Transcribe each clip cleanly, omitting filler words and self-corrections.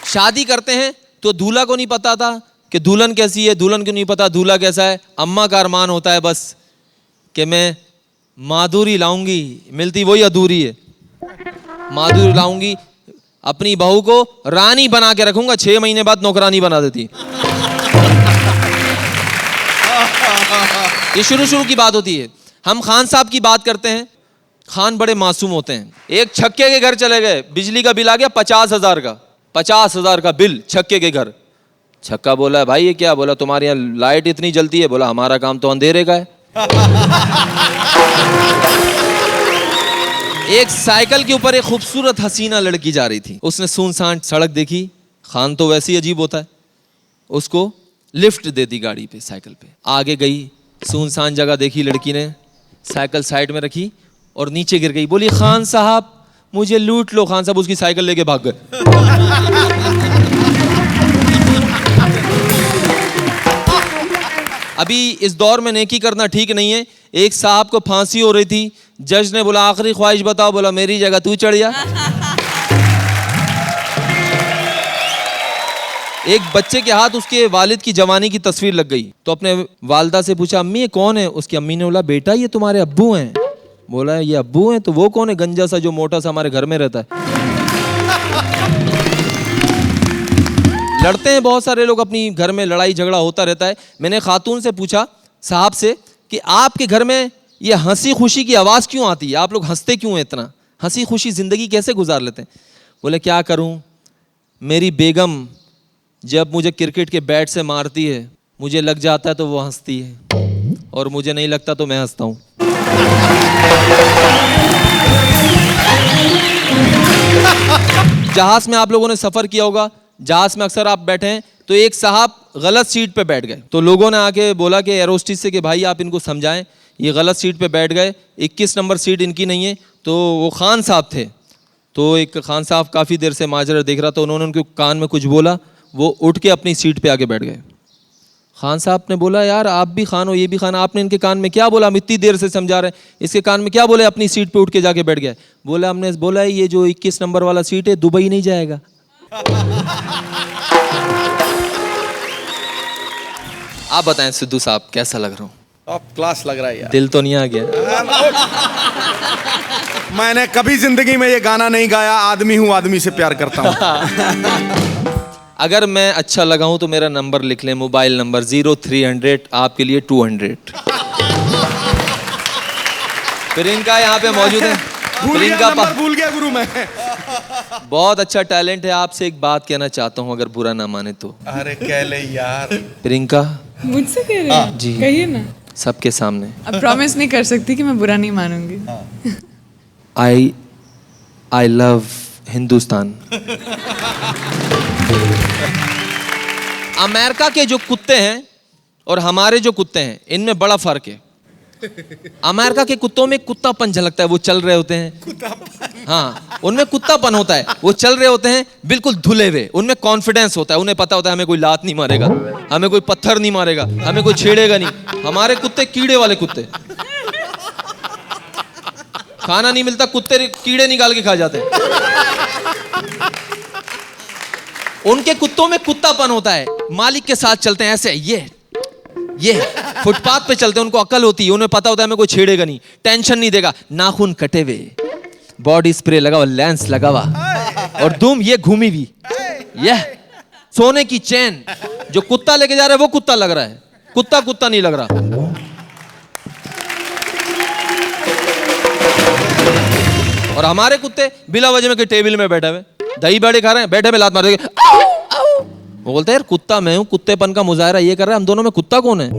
शादी करते हैं तो दूल्हा को नहीं पता था कि दुल्हन कैसी है, दुल्हन को नहीं पता दूल्हा कैसा है। अम्मा का अरमान होता है बस कि मैं माधुरी लाऊंगी, मिलती वही अधूरी है। माधुरी लाऊंगी, अपनी बहू को रानी बना के रखूंगा, 6 महीने बाद नौकरानी बना देती। ये शुरू की बात होती है। हम खान साहब की बात करते हैं। खान बड़े मासूम होते हैं। एक छक्के के घर चले गए, बिजली का बिल आ गया 50,000 का, 50,000 का बिल छक्के के घर। छक्का बोला भाई ये क्या? बोला तुम्हारे यहाँ लाइट इतनी जलती है। बोला हमारा काम तो अंधेरे का है। एक साइकिल के ऊपर एक खूबसूरत हसीना लड़की जा रही थी। उसने सुनसान सड़क देखी। खान तो वैसे ही अजीब होता है, उसको लिफ्ट दे दी गाड़ी पे, साइकिल पे। आगे गई, सुनसान जगह देखी, लड़की ने साइकिल साइड में रखी और नीचे गिर गई। बोली खान साहब मुझे लूट लो। खान साहब उसकी साइकिल लेके भाग गए। अभी इस दौर में नेकी करना ठीक नहीं है। एक साहब को फांसी हो रही थी, जज ने बोला आखिरी ख्वाहिश बताओ। बोला मेरी जगह तू चढ़ जा। एक बच्चे के हाथ उसके वालिद की जवानी की तस्वीर लग गई तो अपने वालदा से पूछा अम्मी ये कौन है? उसकी अम्मी ने बोला बेटा ये तुम्हारे अब्बू हैं। बोला ये अब्बू हैं? तो वो कौन है गंजा सा जो मोटा सा हमारे घर में रहता है? लड़ते हैं बहुत सारे लोग, अपनी घर में लड़ाई झगड़ा होता रहता है। मैंने खातून से पूछा साहब से कि आपके घर में ये हंसी खुशी की आवाज़ क्यों आती है? आप लोग हंसते क्यों हैं इतना? हंसी खुशी ज़िंदगी कैसे गुजार लेते हैं? बोले क्या करूं, मेरी बेगम जब मुझे क्रिकेट के बैट से मारती है, मुझे लग जाता है तो वो हंसती है, और मुझे नहीं लगता तो मैं हंसता हूँ। जहाज़ में आप लोगों ने सफ़र किया होगा, जहाज़ में अक्सर आप बैठे हैं तो एक साहब गलत सीट पे बैठ गए। तो लोगों ने आके बोला कि एयर होस्टेस से कि भाई आप इनको समझाएं, ये गलत सीट पे बैठ गए, 21 नंबर सीट इनकी नहीं है। तो वो खान साहब थे, तो एक खान साहब काफ़ी देर से माजरा देख रहा था। उन्होंने उनके कान में कुछ बोला, वो उठ के अपनी सीट पे आके बैठ गए। खान साहब ने बोला यार आप भी खान हो ये भी खान, आपने इनके कान में क्या बोला? हम इतनी देर से समझा रहे हैं, इसके कान में क्या बोले? अपनी सीट पे उठ के जाके बैठ गया। बोला हमने बोला ये जो 21 नंबर वाला सीट है दुबई नहीं जाएगा। आप बताएं सिद्धू साहब कैसा लग रहा हूँ? टॉप क्लास लग रहा है यार। दिल तो नहीं आ गया? मैंने कभी जिंदगी में ये गाना नहीं गाया, आदमी हूँ आदमी से प्यार करता हूँ। अगर मैं अच्छा लगा हूं तो मेरा नंबर लिख लें, मोबाइल नंबर 0300 आपके लिए 200। प्रियंका यहाँ पे मौजूद है। प्रियंका भूल गया गुरु मैं। बहुत अच्छा टैलेंट है। आपसे एक बात कहना चाहता हूँ अगर बुरा ना माने तो। अरे कह ले यार। प्रियंका मुझसे कह रहे हैं? जी कहिए ना। सबके सामने। अब प्रॉमिस नहीं कर सकती कि मैं बुरा नहीं मानूंगी। I love Hindustan. अमेरिका के जो कुत्ते हैं और हमारे जो कुत्ते हैं इनमें बड़ा फर्क है। अमेरिका के कुत्तों में कुत्तापन झलकता है, वो चल रहे होते हैं। हाँ उनमें कुत्तापन होता है, वो चल रहे होते हैं बिल्कुल धुले हुए। उनमें कॉन्फिडेंस होता है, उन्हें पता होता है हमें कोई लात नहीं मारेगा, हमें कोई पत्थर नहीं मारेगा, हमें कोई छेड़ेगा नहीं। हमारे कुत्ते कीड़े वाले कुत्ते, खाना नहीं मिलता कुत्ते कीड़े निकाल के खा जाते हैं। उनके कुत्तों में कुत्तापन होता है, मालिक के साथ चलते हैं ऐसे, ये फुटपाथ पे चलते हैं, उनको अकल होती है, उन्हें पता होता है हमें कोई छेड़ेगा नहीं, टेंशन नहीं देगा। नाखून कटे हुए, बॉडी स्प्रे लगा हुआ, लेंस लगा हुआ, और दुम ये घूमी हुई, यह सोने की चेन। जो कुत्ता लेके जा रहा है वो कुत्ता लग रहा है, कुत्ता नहीं लग रहा। और हमारे कुत्ते बिला वजह में के टेबल में बैठे हुए दही बड़े खा रहे हैं, बैठे में लात मार देंगे। वो बोलते हैं यार कुत्ता मैं हूं, कुत्तेपन का मुजाहरा ये कर रहा है, हम दोनों में कुत्ता कौन है?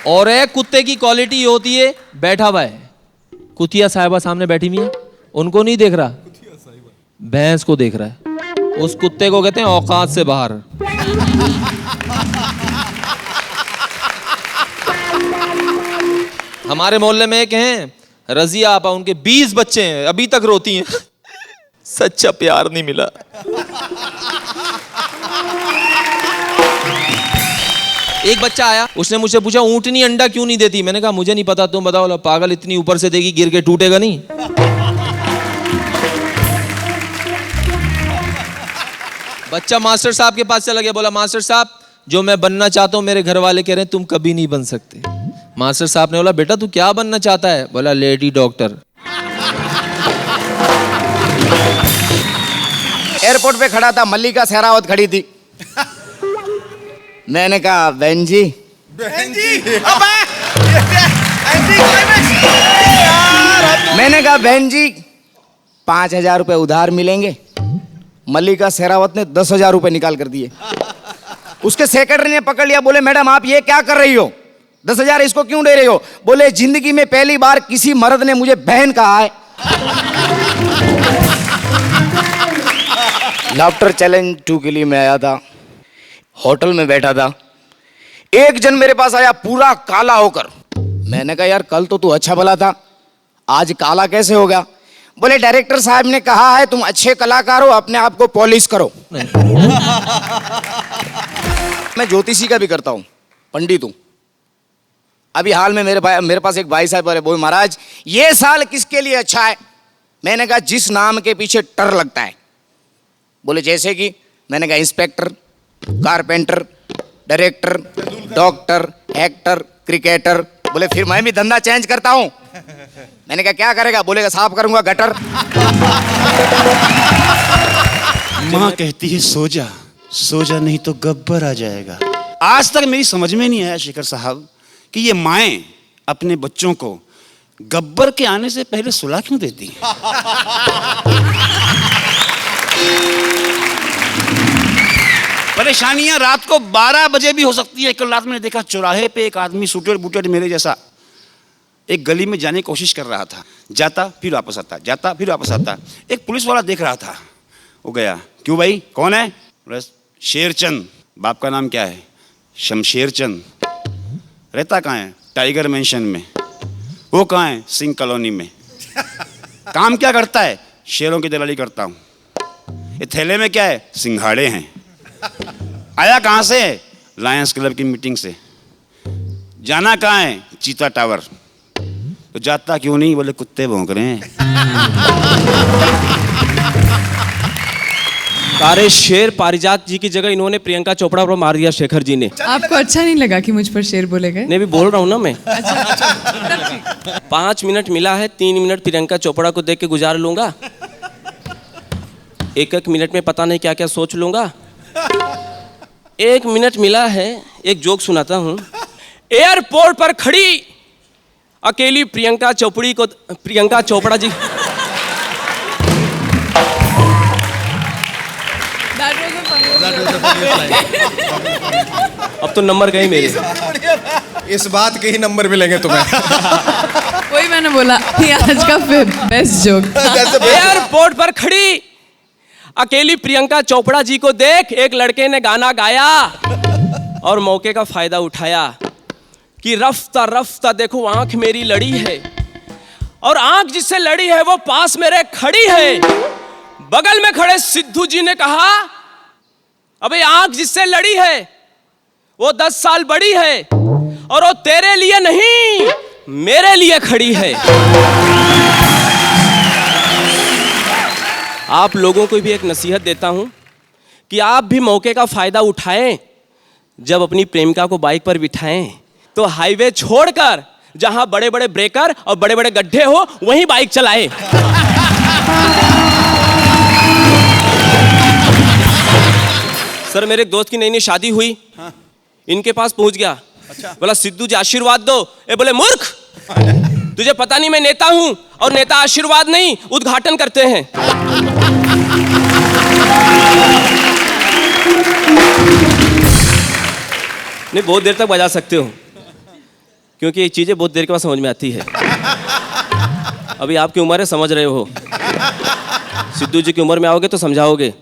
और एक कुत्ते की क्वालिटी ये होती है बैठा हुआ है, कुतिया साहिबा सामने बैठी हुई है, उनको नहीं देख रहा, भैंस को देख रहा है। उस कुत्ते को कहते हैं औकात से बाहर। हमारे मोहल्ले में एक हैं रजिया आपा, उनके 20 बच्चे हैं, अभी तक रोती हैं, सच्चा प्यार नहीं मिला। एक बच्चा आया, उसने मुझसे पूछा ऊंटनी अंडा क्यों नहीं देती? मैंने कहा मुझे नहीं पता, तुम बताओ। पागल, इतनी ऊपर से देगी गिर के टूटेगा नहीं। बच्चा मास्टर साहब के पास चला गया, बोला मास्टर साहब जो मैं बनना चाहता हूँ मेरे घर वाले कह रहे हैं तुम कभी नहीं बन सकते। मास्टर साहब ने बोला बेटा तू क्या बनना चाहता है? बोला लेडी डॉक्टर। एयरपोर्ट पे खड़ा था, मल्लिका शेरावत खड़ी थी। मैंने कहा बहन जी। मैंने कहा बहन जी 5,000 रुपए उधार मिलेंगे। मल्लिका शेरावत ने 10,000 रुपए निकाल कर दिए। उसके सेक्रेटरी ने पकड़ लिया, बोले मैडम आप ये क्या कर रही हो, 10,000 इसको क्यों दे रही हो? बोले जिंदगी में पहली बार किसी मर्द ने मुझे बहन कहा है। लाफ्टर चैलेंज 2 के लिए मैं आया था, होटल में बैठा था। एक जन मेरे पास आया पूरा काला होकर। मैंने कहा यार कल तो तू अच्छा भला था, आज काला कैसे हो गया? बोले डायरेक्टर साहब ने कहा है तुम अच्छे कलाकार हो, अपने आप को पॉलिश करो। मैं ज्योतिषी का भी करता हूँ, पंडित हूँ। अभी हाल में मेरे पास एक भाई साहब बोले महाराज ये साल किसके लिए अच्छा है? मैंने कहा जिस नाम के पीछे टर लगता है। बोले जैसे कि? मैंने कहा inspector, carpenter, director, doctor, actor, cricketer. बोले फिर मैं भी धंधा चेंज करता हूँ। मैंने कहा क्या करेगा? बोलेगा साफ करूंगा गटर। माँ कहती है सो जा, सो जा नहीं तो गब्बर आ जाएगा। आज तक मेरी समझ में नहीं आया शेखर साहब कि ये माएं अपने बच्चों को गब्बर के आने से पहले सुला क्यों देती हैं? परेशानियां रात को 12 बजे भी हो सकती है। कल रात मैंने देखा चौराहे पे एक आदमी सूटेड बूटेड मेरे जैसा एक गली में जाने की कोशिश कर रहा था, जाता फिर वापस आता, जाता फिर वापस आता। एक पुलिस वाला देख रहा था, वो गया, क्यों भाई कौन है? शेरचंद। बाप का नाम क्या है? शमशेरचंद। रहता कहाँ है? टाइगर मेंशन में। वो कहाँ है? सिंह कॉलोनी में। काम क्या करता है? शेरों की दलाली करता हूँ। ये थैले में क्या है? सिंघाड़े हैं। आया कहाँ से? लायंस क्लब की मीटिंग से। जाना कहाँ है? चीता टावर। तो जाता क्यों नहीं? बोले कुत्ते भौंक रहे हैं। सारे शेर पारिजात जी की जगह इन्होंने प्रियंका चोपड़ा पर मार दिया शेखर जी ने। आपको अच्छा नहीं लगा कि मुझ पर शेर बोले गए? नहीं भी बोल रहा हूँ ना मैं। 5 मिनट मिला है, 3 मिनट प्रियंका चोपड़ा को देख के गुजार लूंगा। 1-1 मिनट में पता नहीं क्या क्या सोच लूंगा। 1 मिनट मिला है, एक जोक सुनाता हूँ। एयरपोर्ट पर खड़ी अकेली प्रियंका चोपड़ा जी। अब तो नंबर गए मेरे। इस बात के ही नंबर मिलेंगे तुम्हें। वही मैंने बोला ये आज का बेस्ट जोक। एयरपोर्ट पर खड़ी अकेली प्रियंका चोपड़ा जी को देख एक लड़के ने गाना गाया और मौके का फायदा उठाया कि रफ्ता रफ्ता देखो आंख मेरी लड़ी है, और आंख जिससे लड़ी है वो पास मेरे खड़ी है। बगल में खड़े सिद्धू जी ने कहा अबे आंख जिससे लड़ी है वो 10 साल बड़ी है, और वो तेरे लिए नहीं मेरे लिए खड़ी है। आप लोगों को भी एक नसीहत देता हूं कि आप भी मौके का फायदा उठाएं। जब अपनी प्रेमिका को बाइक पर बिठाएं तो हाईवे छोड़कर जहां बड़े बड़े ब्रेकर और बड़े बड़े गड्ढे हो वहीं बाइक चलाएं। सर मेरे एक दोस्त की नई नई शादी हुई। इनके पास पहुंच गया। बोला सिद्धू जी आशीर्वाद दो। ए बोले मूर्ख, तुझे पता नहीं मैं नेता हूं, और नेता आशीर्वाद नहीं उद्घाटन करते हैं। नहीं बहुत देर तक बजा सकते हो क्योंकि ये चीजें बहुत देर के बाद समझ में आती है। अभी आपकी उम्र है, समझ रहे हो। सिद्धू जी की उम्र में आओगे तो समझाओगे।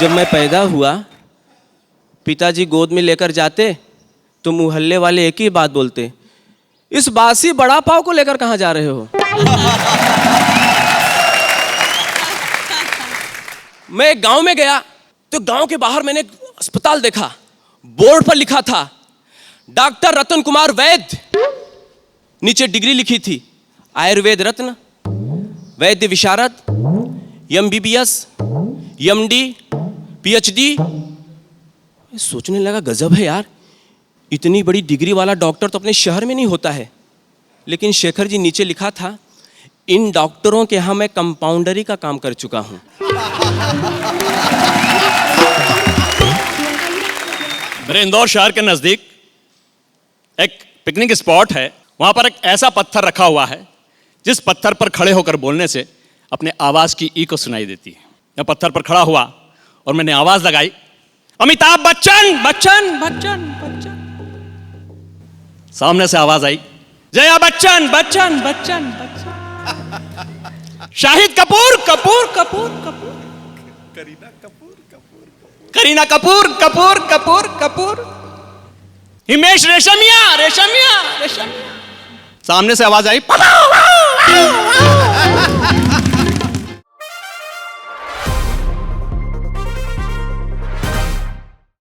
जब मैं पैदा हुआ पिताजी गोद में लेकर जाते तो मुहल्ले वाले एक ही बात बोलते, इस बासी बड़ा पाव को लेकर कहां जा रहे हो? मैं एक गांव में गया तो गांव के बाहर मैंने एक अस्पताल देखा। बोर्ड पर लिखा था डॉक्टर रतन कुमार वैद्य, नीचे डिग्री लिखी थी आयुर्वेद रत्न, वैद्य विशारद, MBBS, MD, PhD। सोचने लगा गजब है यार, इतनी बड़ी डिग्री वाला डॉक्टर तो अपने शहर में नहीं होता है। लेकिन शेखर जी नीचे लिखा था, इन डॉक्टरों के यहाँ मैं कंपाउंडरी का काम कर चुका हूं। मेरे इंदौर शहर के नजदीक एक पिकनिक स्पॉट है। वहां पर एक ऐसा पत्थर रखा हुआ है जिस पत्थर पर खड़े होकर बोलने से अपने आवाज की इको सुनाई देती है। मैं पत्थर पर खड़ा हुआ और मैंने आवाज लगाई, अमिताभ बच्चन बच्चन बच्चन बच्चन। सामने से आवाज आई, जया बच्चन बच्चन बच्चन बच्चन। शाहिद कपूर कपूर कपूर कपूर, करीना कपूर कपूर कपूर कपूर, हिमेश रेशमिया रेशमिया रेशमिया। सामने से आवाज आई,